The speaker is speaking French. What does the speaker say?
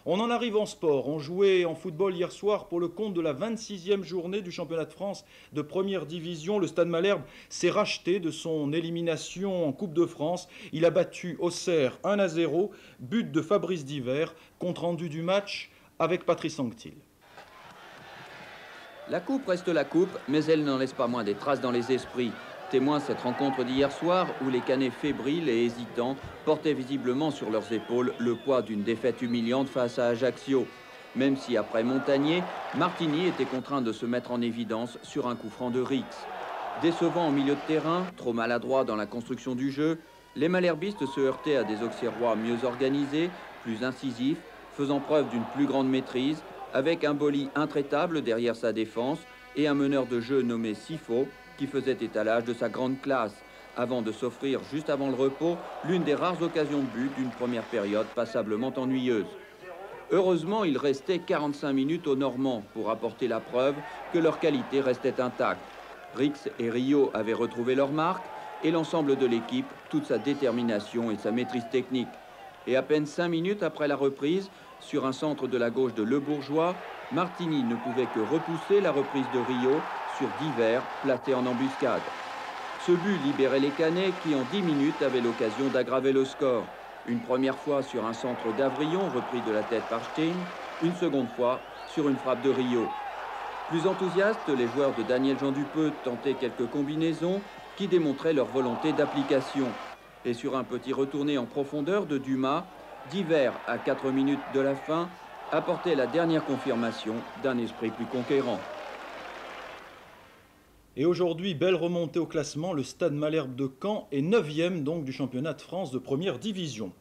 On en arrive en sport. On jouait en football hier soir pour le compte de la 26e journée du championnat de France de première division. Le Stade Malherbe s'est racheté de son élimination en Coupe de France. Il a battu Auxerre 1-0, but de Fabrice Divert, compte rendu du match avec Patrice Anctil. La coupe reste la coupe, mais elle n'en laisse pas moins des traces dans les esprits. Témoin cette rencontre d'hier soir où les Canets fébriles et hésitants portaient visiblement sur leurs épaules le poids d'une défaite humiliante face à Ajaccio. Même si après Montagnier, Martigny était contraint de se mettre en évidence sur un coup franc de Rix. Décevant en milieu de terrain, trop maladroit dans la construction du jeu, les malherbistes se heurtaient à des Auxerrois mieux organisés, plus incisifs, faisant preuve d'une plus grande maîtrise, avec un Boli intraitable derrière sa défense et un meneur de jeu nommé Sifo qui faisait étalage de sa grande classe, avant de s'offrir juste avant le repos l'une des rares occasions de but d'une première période passablement ennuyeuse. Heureusement, il restait 45 minutes aux Normands pour apporter la preuve que leur qualité restait intacte. Rix et Rio avaient retrouvé leur marque et l'ensemble de l'équipe toute sa détermination et sa maîtrise technique. Et à peine 5 minutes après la reprise, sur un centre de la gauche de Le Bourgeois, Martigny ne pouvait que repousser la reprise de Rio sur Divert, placé en embuscade. Ce but libérait les Canets qui, en 10 minutes, avaient l'occasion d'aggraver le score. Une première fois sur un centre d'Avrion, repris de la tête par Stein, une seconde fois sur une frappe de Rio. Plus enthousiastes, les joueurs de Daniel Jean Dupeux tentaient quelques combinaisons qui démontraient leur volonté d'application. Et sur un petit retourné en profondeur de Dumas, Divert, à 4 minutes de la fin, apportait la dernière confirmation d'un esprit plus conquérant. Et aujourd'hui, belle remontée au classement, le Stade Malherbe de Caen est 9e donc du championnat de France de première division.